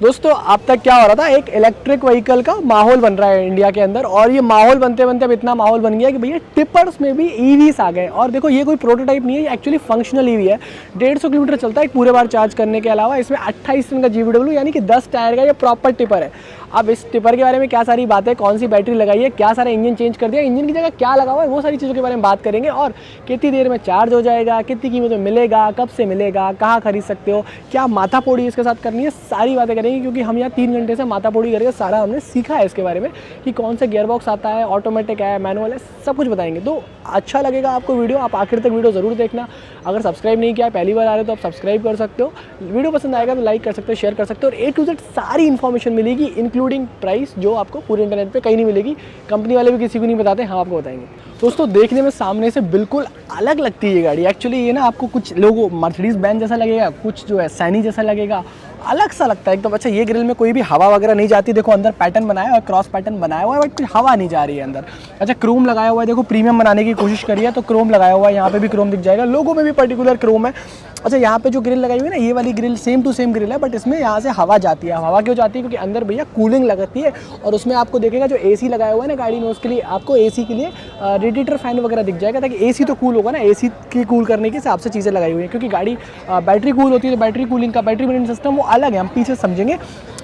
दोस्तों अब तक क्या हो रहा था, एक इलेक्ट्रिक व्हीकल का माहौल बन रहा है इंडिया के अंदर, और ये माहौल बनते बनते अब इतना माहौल बन गया कि भैया टिपर्स में भी ईवीस आ गए। और देखो ये कोई प्रोटोटाइप नहीं है, ये एक्चुअली फंक्शनल ईवी है। 150 किलोमीटर चलता है एक पूरे बार चार्ज करने के अलावा। इसमें 28 टन का GVW यानी कि 10 टायर का ये प्रॉपर टिपर है। अब इस टिपर के बारे में क्या सारी बातें, कौन सी बैटरी लगाई है, क्या सारा इंजन चेंज कर दिया, इंजन की जगह क्या लगा हुआ है, वो सारी चीज़ों के बारे में बात करेंगे। और कितनी देर में चार्ज हो जाएगा, कितनी कीमत में मिलेगा, कब से मिलेगा, कहाँ खरीद सकते हो, क्या माथापोड़ी इसके साथ करनी है, सारी बातें करेंगे। क्योंकि हम यहाँ 3 घंटे से माथापोड़ी करके सारा हमने सीखा है इसके बारे में कि कौन सा गियर बॉक्स आता है, ऑटोमेटिक है, मैनुअल है, सब कुछ बताएंगे। तो अच्छा लगेगा आपको वीडियो, आप आखिर तक वीडियो ज़रूर देखना। अगर सब्सक्राइब नहीं किया है, पहली बार आ रहे हो तो आप सब्सक्राइब कर सकते हो। वीडियो पसंद आएगा तो लाइक कर सकते हो, शेयर कर सकते हो। और A to Z सारी इन्फॉर्मेशन मिलेगी इंक्लूडिंग प्राइस, जो आपको पूरे इंटरनेट पे कहीं नहीं मिलेगी। कंपनी वाले भी किसी को नहीं बताते, हम आपको बताएंगे। दोस्तों देखने में सामने से बिल्कुल अलग लगती है ये गाड़ी। एक्चुअली ये ना आपको कुछ लोगो मर्सिडीज बेंज जैसा लगेगा, कुछ जो है सैनी जैसा लगेगा, अलग सा लगता है एकदम। अच्छा ये ग्रिल में कोई भी हवा वगैरह नहीं जाती। देखो अंदर पैटर्न बनाया है और क्रॉस पैटर्न बनाया हुआ है, बट हवा नहीं जा रही है अंदर। अच्छा क्रोम लगाया हुआ है, देखो प्रीमियम बनाने की कोशिश करी है तो क्रोम लगाया हुआ है। यहाँ पे भी क्रोम दिख जाएगा, लोगो में भी पर्टिकुलर क्रोम है। अच्छा यहाँ पे जो ग्रिल लगाई हुई है ना, ये वाली grill same to same grill है, बट इसमें यहाँ से हवा जाती है। हवा क्यों जाती है? क्योंकि अंदर भैया कूलिंग लगती है। और उसमें आपको देखेगा जो AC लगाया हुआ है ना गाड़ी में, उसके लिए आपको AC के लिए रेडिएटर फैन वगैरह दिख जाएगा, ताकि AC तो कूल होगा ना, AC की कूल करने के हिसाब से चीज़ें लगाई हुई हैं। क्योंकि गाड़ी बैटरी कूल होती है तो बैटरी कूलिंग का बैटरी मैनेजमेंट सिस्टम वो अलग है, हम पीछे समझेंगे।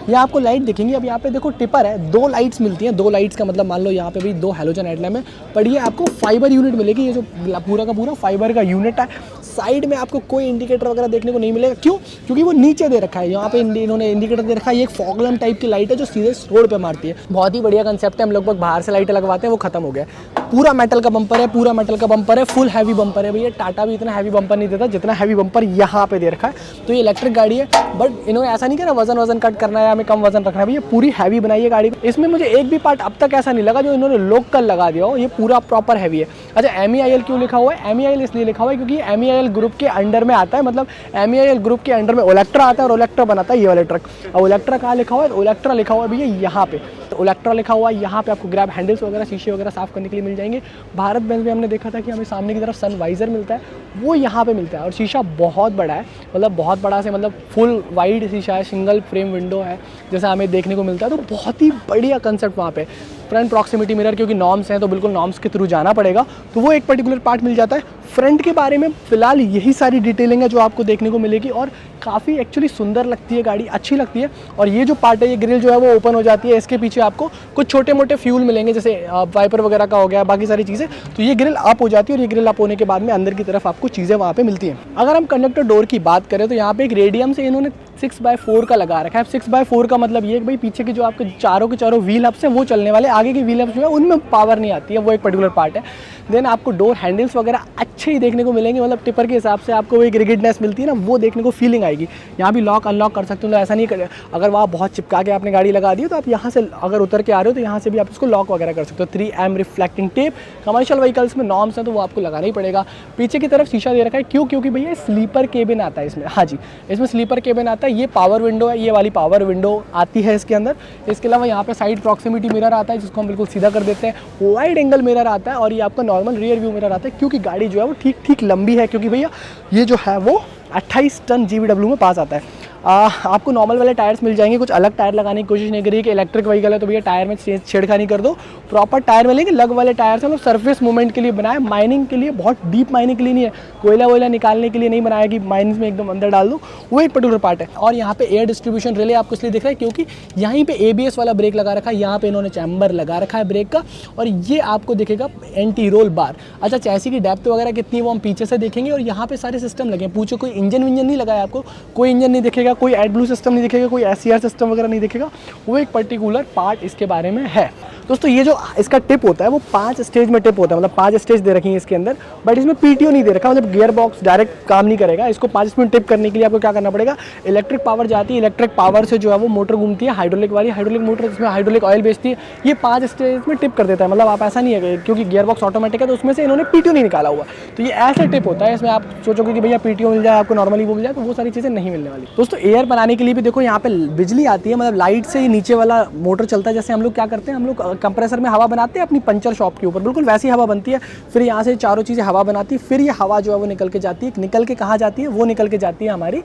यहाँ आपको लाइट दिखेंगी। अब यहाँ पे देखो टिपर है, 2 लाइट्स मिलती हैं। 2 लाइट्स का मतलब मान लो यहाँ पे भी 2 हैलोजन हेडलैम्प है, पर ये आपको फाइबर यूनिट मिलेगी। ये जो पूरा का पूरा फाइबर का यूनिट है। साइड में आपको कोई इंडिकेटर वगैरह देखने को नहीं मिलेगा। क्यों? क्योंकि वो नीचे दे रखा है। यहाँ पे इन्होंने इंडिकेटर दे रखा है। ये एक फॉग लैम्प टाइप की लाइट है जो सीधे रोड पे मारती है। बहुत ही बढ़िया कंसेप्ट है। हम लगभग बाहर से लाइटें लगवाते हैं, वो खत्म हो गया। पूरा मेटल का बम्पर है, पूरा मेटल का बम्पर है, फुल हैवी बम्पर है। भैया टाटा भी इतना हैवी बम्पर नहीं देता जितना हैवी बम्पर यहाँ पे दे रखा है। तो ये इलेक्ट्रिक गाड़ी है, बट इन्होंने ऐसा नहीं करा वजन कट करना है या हमें कम वजन रखना है। भैया पूरी हैवी बनाई है गाड़ी। इसमें मुझे एक भी पार्ट अब तक ऐसा नहीं लगा जो इन्होंने लोकल लगा दिया हो। ये पूरा प्रॉपर हैवी है। अच्छा MEIL क्यों लिखा हुआ है? MEIL इसलिए लिखा हुआ है क्योंकि MEIL ग्रुप के अंडर में आता है। मतलब MEIL ग्रुप के अंडर में ओलेक्ट्रा आता है और ओलेक्ट्रा बनाता है ये वाले ट्रक। और ओलेक्ट्रा कहाँ लिखा हुआ है? ओलेक्ट्रा लिखा हुआ है भैया यहाँ पे। तो ओलेक्ट्रा लिखा हुआ है यहाँ पे। आपको ग्रैब हैंडल्स वगैरह, शीशे वगैरह साफ करने के लिए मिल जाएंगे। भारत बेंज में हमने देखा था कि हमें सामने की तरफ सन वाइजर मिलता है, वो यहाँ पे मिलता है। और शीशा बहुत बड़ा है, मतलब बहुत बड़ा से मतलब फुल वाइड शीशा है, सिंगल फ्रेम विंडो है जैसा हमें देखने को मिलता है। तो बहुत ही बढ़िया कंसेप्ट वहाँ पे। फ्रंट प्रॉक्सिमिटी मिरर, क्योंकि नॉर्म्स हैं तो बिल्कुल नॉर्म्स के थ्रू जाना पड़ेगा, तो वो एक पर्टिकुलर पार्ट मिल जाता है। फ्रंट के बारे में फिलहाल यही सारी डिटेलिंग है जो आपको देखने को मिलेगी। और काफ़ी एक्चुअली सुंदर लगती है गाड़ी, अच्छी लगती है। और ये जो पार्ट है, ये ग्रिल जो है वो ओपन हो जाती है। इसके पीछे आपको कुछ छोटे मोटे फ्यूल मिलेंगे, जैसे वाइपर वगैरह का हो गया, बाकी सारी चीज़ें। तो ये ग्रिल अप हो जाती है और ये ग्रिल अप होने के बाद में अंदर की तरफ आपको चीज़ें वहाँ पे मिलती हैं। अगर हम कंडक्टर डोर की बात करें तो यहाँ पे एक रेडियम से इन्होंने 6x4 का लगा रखा है। 6x4 का मतलब ये कि भाई पीछे के जो आपके चारों के चारों व्हील हब्स हैं वो चलने वाले, आगे के व्हील हब्स जो है उनमें पावर नहीं आती है, वो एक पर्टिकुलर पार्ट है। देन आपको डोर हैंडल्स वगैरह अच्छे ही देखने को मिलेंगे, मतलब टिपर के हिसाब से आपको एक रिगिडनेस मिलती है ना, वो देखने को फीलिंग आएगी। यहाँ भी लॉक अनलॉक कर सकते हो, तो ऐसा नहीं कर, अगर वहाँ बहुत चिपका के आपने गाड़ी लगा दी तो आप यहाँ से अगर उतर के आ रहे हो तो यहाँ से भी आप इसको लॉक वगैरह कर सकते हो। 3M reflecting tape commercial vehicles में नॉर्म्स है तो वो आपको लगाना ही पड़ेगा। पीछे की तरफ शीशा दे रखा है, क्यों? क्योंकि भैया स्लीपर केबिन आता है इसमें। हाँ जी, इसमें स्लीपर केबिन आता है। ये पावर विंडो है, ये वाली पावर विंडो आती है इसके अंदर। इसके अलावा यहाँ पे साइड प्रॉक्सिमिटी मिरर आता है जिसको हम बिल्कुल सीधा कर देते हैं। वाइड एंगल मिरर आता है और ये आपका नॉर्मल रियर व्यू मिरर आता है, क्योंकि गाड़ी जो है वो ठीक लंबी है। क्योंकि भैया ये जो है वो 28 टन GVW में पास आता है। आपको नॉर्मल वाले टायर्स मिल जाएंगे, कुछ अलग टायर लगाने की कोशिश नहीं करिए कि इलेक्ट्रिक व्हीकल है तो भैया टायर में छेड़खानी कर दो। प्रॉपर टायर मिलेंगे, लग वाले टायर से मतलब सरफेस मूवमेंट के लिए बनाया, माइनिंग के लिए, बहुत डीप माइनिंग के लिए नहीं है, कोयला वोयला निकालने के लिए नहीं बनाया कि माइनिंग में एकदम अंदर डाल दो, वो एक पर्टिकुलर पार्ट है। और यहाँ पे एयर डिस्ट्रीब्यूशन रिले आपको इसलिए दिख रहा है क्योंकि यहीं पे ABS वाला ब्रेक लगा रखा है, यहाँ पे इन्होंने चैम्बर लगा रखा है ब्रेक का। और ये आपको दिखेगा एंटी रोल बार। अच्छा चैसी की डेप्थ वगैरह कितनी वो हम पीछे से देखेंगे। और यहाँ पे सारे सिस्टम लगे हैं, पूछो कोई इंजन विंजन नहीं लगाया आपको, कोई इंजन नहीं दिखेगा, कोई एडब्लू सिस्टम नहीं दिखेगा, कोई SCR सिस्टम वगैरह नहीं दिखेगा, वो एक पर्टिकुलर पार्ट इसके बारे में है। दोस्तों ये जो इसका टिप होता है वो 5 स्टेज में टिप होता है, मतलब 5 स्टेज दे रखी है इसके अंदर, बट इसमें PTO नहीं दे रखा, मतलब गियर बॉक्स डायरेक्ट काम नहीं करेगा। इसको 5 स्पीड टिप करने के लिए आपको क्या करना पड़ेगा, इलेक्ट्रिक पावर जाती है, इलेक्ट्रिक पावर से जो है वो मोटर घूमती है, हाइड्रोलिक वाली हाइड्रोलिक मोटर जिसमें हाइड्रोलिक ऑयल बेचती है, ये 5 स्टेज में टिप कर देता है। मतलब आप ऐसा नहीं है क्योंकि गियर बॉक्स ऑटोमेटिक है तो उसमें से इन्होंने PTO नहीं निकाला हुआ, तो ये ऐसे टिप होता है। इसमें आप सोचोगे कि भैया PTO मिल जाए आपको, नॉर्मली वो मिल जाए, तो वो सारी चीज़ें नहीं मिलने वाली। दोस्तों एयर बनाने के लिए भी देखो यहाँ पे बिजली आती है, मतलब लाइट से ही नीचे वाला मोटर चलता है। जैसे हम लोग क्या करते हैं, हम लोग कंप्रेसर में हवा बनाते हैं अपनी पंचर शॉप के ऊपर, बिल्कुल वैसी हवा बनती है। फिर यहाँ से चारों चीज़ें हवा बनाती है, फिर ये हवा जो है वो निकल के जाती है। निकल के कहाँ जाती है, वो निकल के जाती है हमारी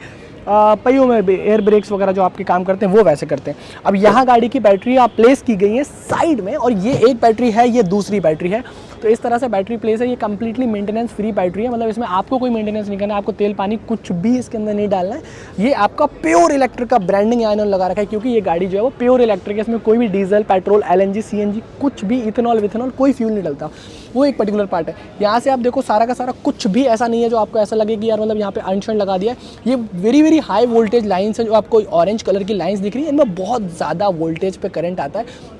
पहियों में। एयर ब्रेक्स वगैरह जो आपके काम करते हैं वो वैसे करते हैं। अब यहाँ गाड़ी की बैटरी आप प्लेस की गई है साइड में, और ये एक बैटरी है, ये दूसरी बैटरी है। तो इस तरह से बैटरी प्लेस है। ये कंप्लीटली मेंटेनेंस फ्री बैटरी है, मतलब इसमें आपको कोई मेंटेनेंस नहीं करना है, आपको तेल पानी कुछ भी इसके अंदर नहीं डालना है। ये आपका प्योर इलेक्ट्रिक का ब्रांडिंग यहाँ इन्होंने लगा रखा है, क्योंकि ये गाड़ी जो है वो प्योर इलेक्ट्रिक है। इसमें कोई भी डीजल, पेट्रोल, LNG, CNG कुछ भी, इथेनॉल विथेनॉल कोई फ्यूल नहीं डलता। वो एक पर्टिकुलर पार्ट है। यहाँ से आप देखो सारा का सारा कुछ भी ऐसा नहीं है जो आपको ऐसा लगे कि यार मतलब यहाँ पे अनशन लगा दिया है। ये very very high voltage lines है, जो आपको ऑरेंज कलर की लाइन्स दिख रही है, इनमें बहुत ज़्यादा वोल्टेज पे करंट आता है।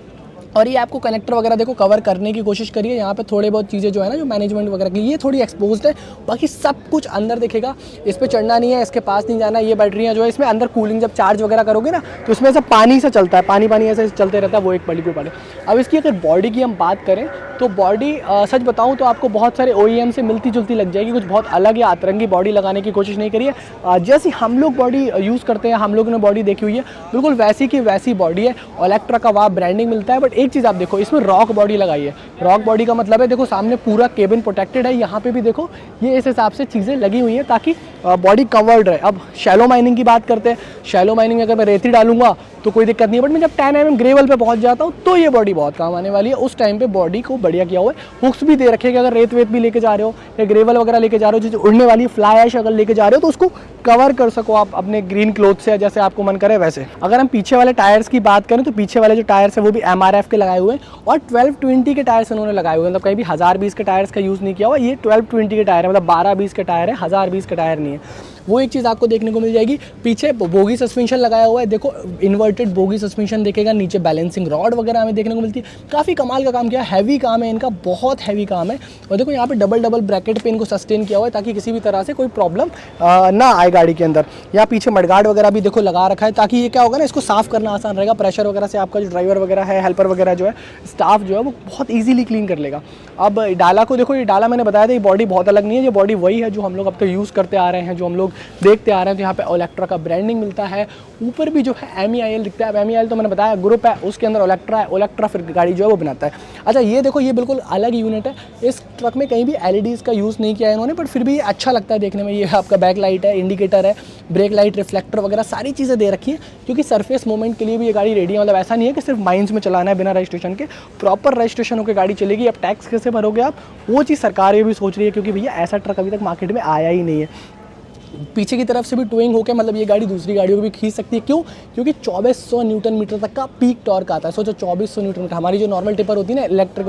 और ये आपको कनेक्टर वगैरह देखो कवर करने की कोशिश करिए। यहाँ पे थोड़े बहुत चीज़ें जो है ना, जो मैनेजमेंट वगैरह की, ये थोड़ी एक्सपोज्ड है, बाकी सब कुछ अंदर दिखेगा। इस पे चढ़ना नहीं है, इसके पास नहीं जाना है। ये बैटरियाँ जो है इसमें अंदर कूलिंग जब चार्ज वगैरह करोगे ना, तो इसमें से पानी से चलता है, पानी ऐसे चलते रहता है, वो एक पर्टिकुलर पार्ट है। अब इसकी अगर बॉडी की हम बात करें तो बॉडी सच बताऊँ तो आपको बहुत सारे OEM से मिलती जुलती लग जाएगी, कुछ बहुत अलग या अतरंगी बॉडी लगाने की कोशिश नहीं करिए। जैसी हम लोग बॉडी यूज़ करते हैं, हम लोगों ने बॉडी देखी हुई है, बिल्कुल वैसी की वैसी बॉडी है। ओलेक्ट्रा का वहाँ ब्रांडिंग मिलता है। बट एक चीज़ आप देखो, इसमें रॉक बॉडी लगाई है। रॉक बॉडी का मतलब है देखो सामने पूरा केबिन प्रोटेक्टेड है, यहाँ पे भी देखो ये इस हिसाब से चीज़ें लगी हुई हैं ताकि बॉडी कवर्ड रहे। अब शैलो माइनिंग की बात करते हैं। शैलो माइनिंग में अगर मैं रेती डालूंगा तो कोई दिक्कत नहीं है, बट मैं जब 10 mm ग्रेवल पे पहुंच जाता हूँ तो ये बॉडी बहुत काम आने वाली है। उस टाइम पे बॉडी को बढ़िया किया हुआ है। हुक्स भी दे रखे कि अगर रेत वेत भी लेके जा रहे हो या ग्रेवल वगैरह लेके जा रहे हो, जो उड़ने वाली फ्लाई ऐश अगर लेके जा रहे हो तो उसको कवर कर सको आप अपने ग्रीन क्लोथ से, जैसे आपको मन करे वैसे। अगर हम पीछे वाले टायर्स की बात करें तो पीछे वाले जो टायर्स है वो भी MRF के लगाए हुए हैं, और 1220 के टायर्स उन्होंने लगाए हुए हैं। मतलब कहीं भी 1020 के टायर्स का यूज़ नहीं किया हुआ। ये 1220 के टायर है, मतलब 1220 के टायर है, 1020 के टायर नहीं है। वो एक चीज़ आपको देखने को मिल जाएगी। पीछे बोगी सस्पेंशन लगाया हुआ है, देखो इन्वर्टेड बोगी सस्पेंशन देखेगा। नीचे बैलेंसिंग रॉड वगैरह हमें देखने को मिलती है। काफ़ी कमाल का काम किया है, हैवी काम है इनका, बहुत हैवी काम है। और देखो यहाँ पे डबल ब्रैकेट पे इनको सस्टेन किया हुआ है ताकि किसी भी तरह से कोई प्रॉब्लम ना आए गाड़ी के अंदर। यहाँ पीछे मडगार्ड वगैरह भी देखो लगा रखा है ताकि ये क्या होगा ना, इसको साफ़ करना आसान रहेगा। प्रेशर वगैरह से आपका जो ड्राइवर वगैरह है, हेल्पर वगैरह जो है, स्टाफ जो है वो बहुत ईजिली क्लीन कर लेगा। अब डाला को देखो, ये डाला मैंने बताया था, ये बॉडी बहुत अलग नहीं है। ये बॉडी वही है जो हम लोग अब तक यूज़ करते आ रहे हैं, जो हम लोग देखते आ रहे हैं। तो यहाँ पे ओलेक्ट्रा का ब्रांडिंग मिलता है। ऊपर भी जो है MEIL दिखता है। अब MEIL तो मैंने बताया ग्रुप है, उसके अंदर ओलेक्ट्रा है। ओलेक्ट्रा फिर गाड़ी जो है वो बनाता है। अच्छा ये देखो, ये बिल्कुल अलग यूनिट है। इस ट्रक में कहीं भी LEDs का यूज़ नहीं किया है इन्होंने, बट फिर भी अच्छा लगता है देखने में। ये आपका बैक लाइट है, इंडिकेटर है, ब्रेक लाइट, रिफ्लेक्टर वगैरह सारी चीज़ें दे रखी है, क्योंकि सरफेस मूवमेंट के लिए भी ये गाड़ी रेडी है। मतलब ऐसा नहीं है कि सिर्फ माइंस में चलाना है बिना रजिस्ट्रेशन के, प्रॉपर रजिस्ट्रेशन होकर गाड़ी चलेगी। अब टैक्स कैसे भरोगे आप, वो चीज़ सरकार ये भी सोच रही है, क्योंकि भैया ऐसा ट्रक अभी तक मार्केट में आया ही नहीं है। पीछे की तरफ से भी टोइंग होकर मतलब ये गाड़ी दूसरी गाड़ियों को भी खींच सकती है। क्यों? क्योंकि 2400 न्यूटन मीटर तक का पीक टॉर्क आता है। सोचो 2400 न्यूटन मीटर। हमारी जो नॉर्मल टिपर होती है ना, इलेक्ट्रिक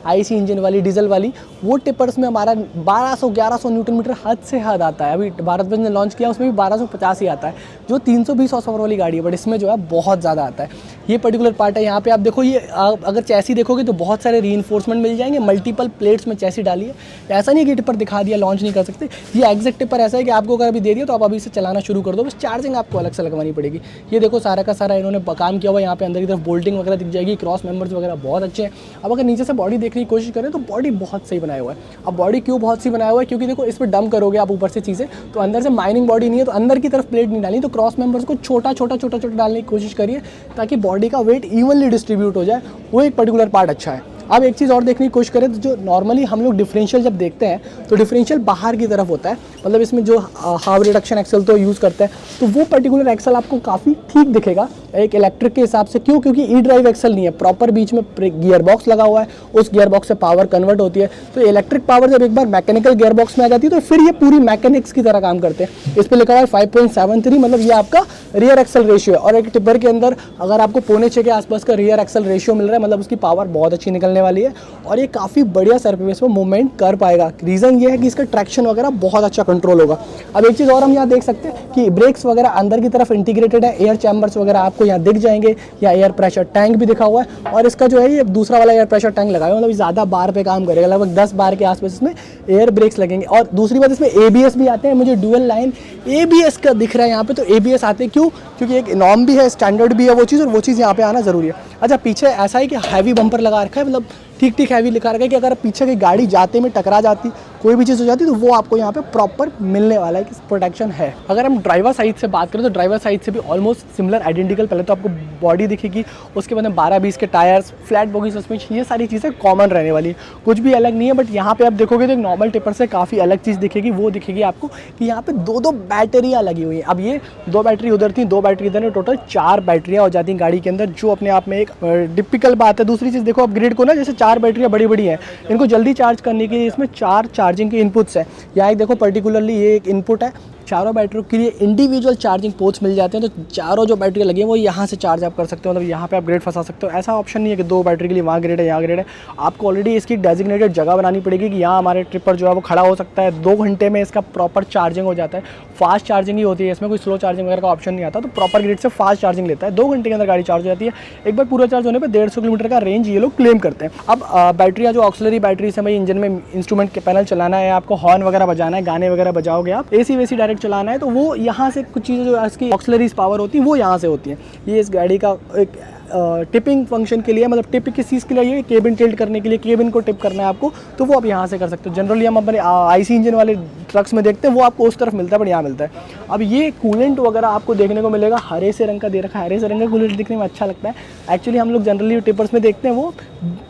IC इंजन वाली, डीजल वाली, वो टिपर्स में हमारा 1200-1100 न्यूटन मीटर हद से हद आता है। अभी भारत बंज ने लॉन्च किया, उसमें भी 1250 ही आता है, जो 320 हॉर्स पावर वाली गाड़ी है, बट इसमें जो है बहुत ज़्यादा आता है। ये पर्टिकुलर पार्ट है। यहाँ पे आप देखो, ये अगर चैसी देखोगे तो बहुत सारे रीइंफोर्समेंट मिल जाएंगे। मल्टीपल प्लेट्स में चैसी डाली है। ऐसा नहीं है कि टिपर दिखा दिया लॉन्च नहीं कर सकते। ये एग्जैक्ट टिपर ऐसा है कि आपको अगर अभी दे दिया तो आप अभी से चलाना शुरू कर दो, बस चार्जिंग आपको अलग से लगवानी पड़ेगी। ये देखो सारा का सारा इन्होंने काम किया हुआ है। यहाँ पे अंदर की तरफ बोल्टिंग वगैरह दिख जाएगी, क्रॉस मेंबर्स वगैरह बहुत अच्छे हैं। अब अगर नीचे से बॉडी देखने की कोशिश करें तो बॉडी बहुत सही बनाया हुआ है। अब बॉडी क्यों बहुत सही बनाया हुआ है, क्योंकि देखो इस पर डंप करोगे आप ऊपर से चीज़ें, तो अंदर से माइनिंग बॉडी नहीं है, तो अंदर की तरफ प्लेट नहीं डालनी, तो क्रॉस मेंबर्स को छोटा छोटा डालने की कोशिश करिए ताकि बॉडी का वेट इवनली डिस्ट्रीब्यूट हो जाए। वो एक पर्टिकुलर पार्ट अच्छा है। अब एक चीज़ और देखने की कोशिश करें तो जो नॉर्मली हम लोग डिफरेंशियल जब देखते हैं तो डिफरेंशियल बाहर की तरफ होता है, मतलब इसमें जो हाफ रिडक्शन एक्सल तो यूज़ करते हैं, तो वो पर्टिकुलर एक्सल आपको काफ़ी ठीक दिखेगा एक इलेक्ट्रिक के हिसाब से। क्यों? क्योंकि ई ड्राइव एक्सल नहीं है, प्रॉपर बीच में गियर बॉक्स लगा हुआ है, उस गियर बॉक्स से पावर कन्वर्ट होती है। तो इलेक्ट्रिक पावर जब एक बार मैकेनिकल गियर बॉक्स में आ जाती है तो फिर ये पूरी मैकेनिक्स की तरह काम करते हैं। इस पर लिखा हुआ है 5.73, मतलब ये आपका रियर एक्सल रेशियो है। और एक टिपर के अंदर अगर आपको 5.6 के आसपास का रियर एक्सल रेशियो मिल रहा है, मतलब उसकी पावर बहुत अच्छी निकलने वाली है और ये काफ़ी बढ़िया सरफेस पे मूवमेंट कर पाएगा। रीज़न ये है कि इसका ट्रैक्शन वगैरह बहुत अच्छा कंट्रोल होगा। अब एक चीज़ और हम यहाँ देख सकते हैं कि ब्रेक्स वगैरह अंदर की तरफ इंटीग्रेटेड है, एयर चैम्बर्स वगैरह आपको यहाँ दिख जाएंगे, या एयर प्रेशर टैंक भी दिखा हुआ है। और इसका जो है ये दूसरा वाला एयर प्रेशर टैंक लगाया, मतलब ज़्यादा बार पे काम करेगा, लगभग 10 बार के आसपास इसमें एयर ब्रेक्स लगेंगे। और दूसरी बात, इसमें ABS भी आते हैं। मुझे डुअल लाइन ABS का दिख रहा है यहाँ पे, तो ABS आते हैं क्यों? क्योंकि एक नॉर्म भी है, स्टैंडर्ड भी है वो चीज़, और वो चीज़ यहाँ पे आना ज़रूरी है। अच्छा पीछे ऐसा है कि हैवी बम्पर लगा रखा है, मतलब ठीक हैवी लिखा रखा है कि अगर पीछे की गाड़ी जाते में टकरा जाती कोई भी चीज़ हो जाती है तो वो आपको यहाँ पे प्रॉपर मिलने वाला है कि प्रोटेक्शन है। अगर हम ड्राइवर साइड से बात करें तो ड्राइवर साइड से भी ऑलमोस्ट सिमिलर आइडेंटिकल, पहले तो आपको बॉडी दिखेगी, उसके बाद में 12-20 के टायर्स, फ्लैट बॉगी सस्पेंशन, ये सारी चीज़ें कॉमन रहने वाली, कुछ भी अलग नहीं है। बट यहाँ पे आप देखोगे तो एक नॉर्मल टिपर से काफ़ी अलग चीज़ दिखेगी, वो दिखेगी आपको कि यहाँ पे 2-2 बैटरियाँ लगी हुई हैं। अब ये 2 बैटरी उधर थी, 2 बैटरी इधर, टोटल 4 बैटरियाँ हो जाती हैं गाड़ी के अंदर, जो अपने आप में एक टिपिकल बात है। दूसरी चीज़ देखो अपग्रेड को ना, जैसे 4 बैटरियाँ बड़ी बड़ी हैं, इनको जल्दी चार्ज करने के लिए इसमें 4 चार्जिंग के इनपुट्स हैं। यहाँ एक देखो पर्टिकुलरली ये एक इनपुट है, चारों बैटरियों के लिए इंडिविजुअल चार्जिंग पोर्ट्स मिल जाते हैं, तो चारों जो बैटरी लगी है वो यहाँ से चार्ज आप कर सकते हो, मतलब यहाँ पे आप ग्रेड फंसा सकते हो। ऐसा ऑप्शन नहीं है कि 2 बैटरी के लिए वहाँ ग्रेड है यहाँ ग्रेड है, आपको ऑलरेडी इसकी डेजिग्नेटेड जगह बनानी पड़ेगी कि यहाँ हमारे ट्रिपर जो है वो खड़ा हो सकता है। 2 घंटे में इसका प्रॉपर चार्जिंग हो जाता है, फास्ट चार्जिंग ही होती है, इसमें कोई स्लो चार्जिंग वगैरह का ऑप्शन नहीं आता, तो प्रॉपर ग्रिड से फास्ट चार्जिंग लेता है। 2 घंटे के अंदर गाड़ी चार्ज हो जाती है। एक बार पूरा चार्ज होने पर 150 किलोमीटर का रेंज ये लोग क्लेम करते हैं। अब बैटरियाँ जो ऑक्सिलरी बैटरी से भाई इंजन में इंस्ट्रूमेंट के पैनल चलाना है, आपको हॉर्न वगैरह बजाना है, गाने वगैरह बजाओगे आप, एसी वेसी डायरेक्ट चलाना है, तो वो यहाँ से कुछ चीज़ें जो इसकी ऑक्सिलरीज पावर होती है वो यहाँ से होती है। ये इस गाड़ी का एक टिपिंग फंक्शन के लिए, मतलब टिप किस चीज़ के लिए, ये केबिन टिल्ट करने के लिए, केबिन को टिप करना है आपको, तो वो आप यहाँ से कर सकते हो। जनरली हम अपने आईसी इंजन वाले ट्रक्स में देखते हैं वो आपको उस तरफ मिलता है, बट यहाँ मिलता है। अब ये कूलेंट वगैरह आपको देखने को मिलेगा हरे से रंग का दे रखा है, हरे से रंग का कूलेंट दिखने में अच्छा लगता है। एक्चुअली हम लोग जनरली टिपर्स में देखते हैं वो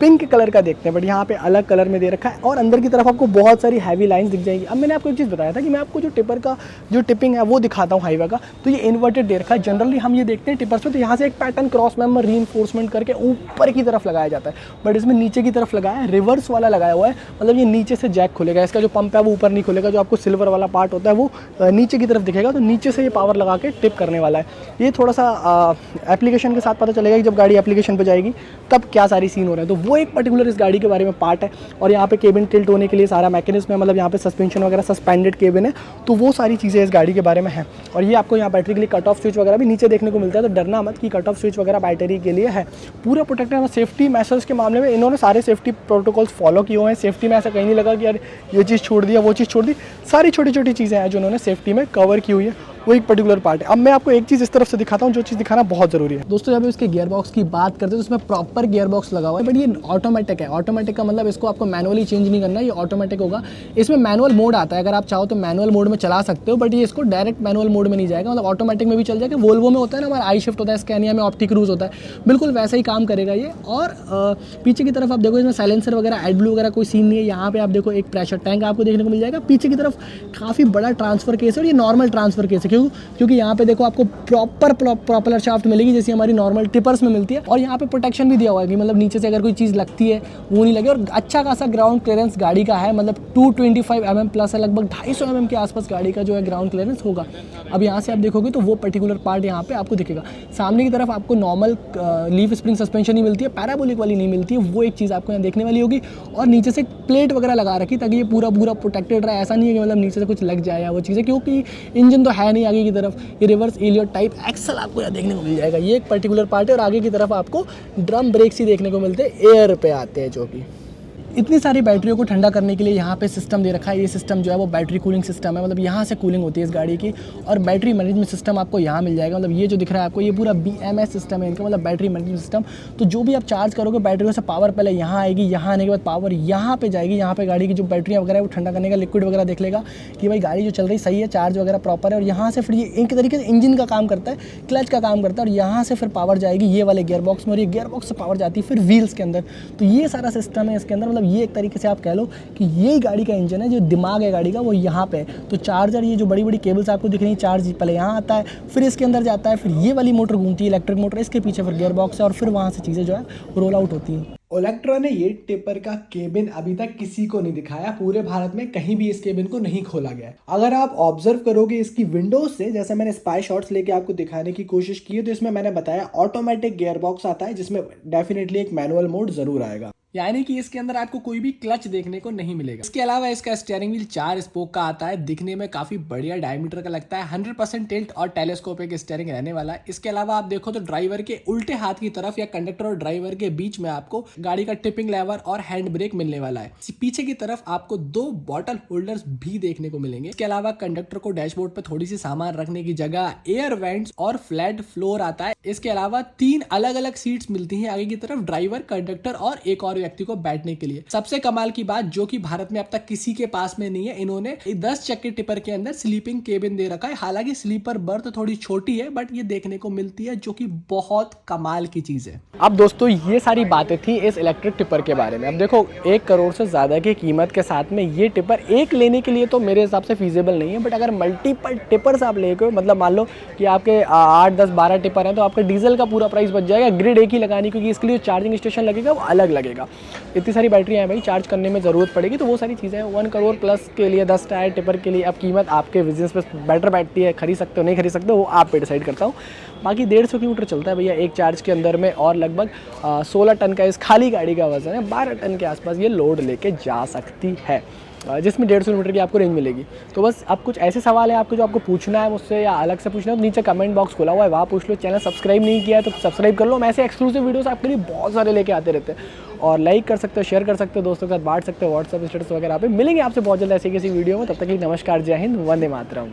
पिंक कलर का देखते हैं, बट यहाँ पे अलग कलर में दे रखा है, और अंदर की तरफ आपको बहुत सारी हैवी लाइंस दिख जाएगी। अब मैंने आपको एक चीज़ बताया था कि मैं आपको जो टिपर का जो टिपिंग है वो दिखाता हूँ हाईवे का, तो ये इन्वर्टेड दे रखा है। जनरली हम ये देखते हैं टिपर्स में, तो यहाँ से एक पैटर्न क्रॉस मेंबर रीइंफोर्समेंट करके ऊपर की तरफ लगाया जाता है, बट इसमें नीचे की तरफ लगाया है, रिवर्स वाला लगाया हुआ है, मतलब ये नीचे से जैक खुलेगा, इसका जो पंप है वो ऊपर नहीं खुलेगा, जो आपको सिल्वर वाला पार्ट होता है वो नीचे की तरफ दिखेगा, तो नीचे से ये पावर लगा के टिप करने वाला है। ये थोड़ा सा एप्लीकेशन के साथ पता चलेगा कि जब गाड़ी एप्लीकेशन पे जाएगी तब क्या सारी सीन हो रहा है, तो वो एक पर्टिकुलर इस गाड़ी के बारे में पार्ट है। और यहाँ पे केबिन टिल्ट होने के लिए सारा मैकेनिज्म है, मतलब यहाँ पे सस्पेंशन वगैरह सस्पेंडेड केबिन है, तो वो सारी चीज़ें इस गाड़ी के बारे में है। और ये आपको यहाँ बैटरी के लिए कट ऑफ स्विच वगैरह भी नीचे देखने को मिलता है, तो डरना मत कि कट ऑफ स्विच वगैरह बैटरी के लिए है। पूरा प्रोटेक्टेड है। सेफ्टी मेजर्स के मामले में इन्होंने सारे सेफ्टी प्रोटोकॉल्स फॉलो किए हुए हैं। सेफ्टी में ऐसा कहीं नहीं लगा कि यार ये चीज़ छोड़ दिया वो चीज़ छोड़ दी, सारी छोटी छोटी चीज़ें हैं जो उन्होंने सेफ्टी में कवर की हुई है, वो एक पर्टिकुलर पार्ट है। अब मैं आपको एक चीज़ इस तरफ से दिखाता हूँ जो चीज़ दिखाना बहुत ज़रूरी है। दोस्तों जब इसके गियर बॉक्स की बात करते हैं तो इसमें प्रॉपर गियर बॉक्स लगा हुआ है, बट ये ऑटोमेटिक है। ऑटोमेटिक का मतलब इसको आपको मैनुअली चेंज नहीं करना है, ये ऑटोमेटिक होगा। इसमें मैनुअल मोड आता है, अगर आप चाहो तो मैनुअल मोड में चला सकते हो, बट ये इसको डायरेक्ट मैनुअल मोड में नहीं जाएगा, मतलब ऑटोमेटिक में भी चल जाएगा। वोल्वो में होता है ना हमारा आई शिफ्ट होता है, स्कैनिया में ऑप्टिक क्रूज होता है, बिल्कुल वैसा ही काम करेगा ये। और पीछे की तरफ आप देखो इसमें साइलेंसर वगैरह एडब्लू वगैरह कोई सीन नहीं है। यहाँ पे आप देखो एक प्रेशर टैंक आपको देखने को मिल जाएगा। पीछे की तरफ काफ़ी बड़ा ट्रांसफर केस है, और ये नॉर्मल ट्रांसफर केस है, क्योंकि यहाँ पे देखो आपको प्रॉपर प्रोपेलर शाफ्ट मिलेगी जैसी हमारी नॉर्मल टिपर्स में मिलती है। और यहाँ पे प्रोटेक्शन भी दिया हुआ है कि मतलब नीचे से अगर कोई चीज़ लगती है वो नहीं लगे। और अच्छा खासा ग्राउंड क्लियरेंस गाड़ी का है, मतलब 225 mm प्लस है, लगभग 250 mm के आसपास गाड़ी का जो है ग्राउंड क्लियरेंस होगा। अब यहाँ से आप देखोगे तो वो पर्टिकुलर पार्ट यहाँ पे आपको दिखेगा। सामने की तरफ आपको नॉर्मल लीफ स्प्रिंग सस्पेंशन ही मिलती है, पैराबोलिक वाली नहीं मिलती है, वो एक चीज़ आपको यहाँ देखने वाली होगी। और नीचे से प्लेट वगैरह लगा रखी ताकि ये पूरा प्रोटेक्टेड रहे। ऐसा नहीं है कि मतलब नीचे से कुछ लग जाए या वो चीज़ें, क्योंकि इंजन तो है नहीं आगे की तरफ। ये रिवर्स एलियट टाइप एक्सल आपको यहाँ देखने को मिल जाएगा, ये एक पर्टिकुलर पार्ट है। और आगे की तरफ आपको ड्रम ब्रेक्स ही देखने को मिलते हैं, एयर पे आते हैं, जो कि इतनी सारी बैटरियों को ठंडा करने के लिए यहाँ पे सिस्टम दे रखा है। ये सिस्टम जो है वो बैटरी कूलिंग सिस्टम है, मतलब यहाँ से कूलिंग होती है इस गाड़ी की। और बैटरी मैनेजमेंट सिस्टम आपको यहाँ मिल जाएगा, मतलब ये जो दिख रहा है आपको, ये पूरा BMS सिस्टम है इनका, मतलब बैटरी मैनेजमेंट सिस्टम। तो जो भी आप चार्ज करोगे बैटरियों से पावर पहले यहाँ आएगी, यहाँ आने के बाद पावर यहाँ पे जाएगी। यहाँ पे गाड़ी की जो बैटरियाँ वगैरह वो ठंडा करने का लिक्विड वगैरह देख लेगा कि भाई गाड़ी जो चल रही सही है, चार्ज वगैरह प्रॉपर है। और यहाँ से फिर ये एक तरीके से इंजन का काम करता है, क्लच का काम करता है, और यहाँ से फिर पावर जाएगी ये वाले गियर बॉक्स में, और ये गियर बॉक्स से पावर जाती है फिर व्हील्स के अंदर। तो ये सारा सिस्टम है इसके अंदर, मतलब ये एक तरीके से आप कह लो कि यही गाड़ी का इंजन है, जो दिमाग है गाड़ी का वो यहाँ पे है। तो चार्जर, ये जो बड़ी बड़ी केबल्स आपको दिख रही है, चार्ज पहले यहाँ आता है, फिर इसके अंदर जाता है, फिर ये वाली मोटर घूमती है, इलेक्ट्रिक मोटर, इसके पीछे फिर गियर बॉक्स है, और फिर वहाँ से चीज़ें जो है रोल आउट होती हैं। ओलेक्ट्रा ने ये टिपर का केबिन अभी तक किसी को नहीं दिखाया, पूरे भारत में कहीं भी इस केबिन को नहीं खोला गया है। अगर आप ऑब्जर्व करोगे इसकी विंडोज से, जैसे मैंने स्पाई शॉट्स लेके आपको दिखाने की कोशिश की है, तो इसमें मैंने बताया ऑटोमेटिक गियर बॉक्स आता है, जिसमें डेफिनेटली एक मैनुअल मोड जरूर आएगा, यानी कि इसके अंदर आपको कोई भी क्लच देखने को नहीं मिलेगा। इसके अलावा इसका स्टीयरिंग व्हील 4 स्पोक का आता है, दिखने में काफी बढ़िया डायमीटर का लगता है, 100% टिल्ट और टेलीस्कोपिक स्टीयरिंग रहने वाला है। इसके अलावा आप देखो तो ड्राइवर के उल्टे हाथ की तरफ या कंडक्टर और ड्राइवर के बीच में आपको गाड़ी का टिपिंग लेवर और हैंड ब्रेक मिलने वाला है। पीछे की तरफ आपको 2 बॉटल होल्डर्स भी देखने को मिलेंगे। इसके अलावा कंडक्टर को डैशबोर्ड पर थोड़ी सी सामान रखने की जगह, एयर वेंट्स और फ्लैट फ्लोर आता है। इसके अलावा 3 अलग अलग सीट्स मिलती हैं आगे की तरफ, ड्राइवर, कंडक्टर और एक और व्यक्ति को बैठने के लिए। सबसे कमाल की बात जो कि भारत में अब तक किसी के पास में नहीं है, इन्होंने 10 चक्के टिपर के अंदर स्लीपिंग केबिन दे रखा है। हालांकि स्लीपर बर्थ थोड़ी छोटी है बट ये देखने को मिलती है, जो कि बहुत कमाल की चीज है। अब दोस्तों ये सारी बातें थी इस इलेक्ट्रिक टिपर के बारे में। अब देखो 1 करोड़ से ज्यादा की कीमत के साथ में ये टिपर एक लेने के लिए तो मेरे हिसाब से फीजिबल नहीं है, बट अगर मल्टीपल टिपर्स आप लेके, मतलब मान लो कि आपके 8, 10, 12 टिपर हैं तो आपका डीजल का पूरा प्राइस बच जाएगा। ग्रिड एक ही लगानी, क्योंकि इसके लिए चार्जिंग स्टेशन लगेगा वो अलग लगेगा। इतनी सारी बैटरियाँ हैं भाई, चार्ज करने में ज़रूरत पड़ेगी, तो वो सारी चीज़ें हैं। 1 करोड़ प्लस के लिए 10 टायर टिपर के लिए अब कीमत आपके बिजनेस पे बेटर बैठती है, खरीद सकते हो नहीं खरीद सकते हो वो आप पे डिसाइड करता हूँ। बाकी 150 किलोमीटर चलता है भैया एक चार्ज के अंदर में, और लगभग 16 टन का इस खाली गाड़ी का वजन है। 12 टन के आसपास ये लोड लेके जा सकती है, जिसमें 150 किलोमीटर की आपको रेंज मिलेगी। तो बस अब कुछ ऐसे सवाल है आपको जो आपको पूछना है मुझसे या अलग से पूछना है तो नीचे कमेंट बॉक्स खुला हुआ है, वहाँ पूछ लो। चैनल सब्सक्राइब नहीं किया है तो सब्सक्राइब कर लो। हम ऐसे एक्सक्लूसिव वीडियोस आपके लिए बहुत सारे लेके आते रहते हैं। और लाइक कर सकते हो, शेयर कर सकते हो, दोस्तों के साथ बांट सकते हो व्हाट्सएप स्टेटस वगैरह पे। मिलेंगे आपसे बहुत जल्द ऐसी किसी वीडियो में, तब तक के लिए नमस्कार, जय हिंद, वंदे मातरम।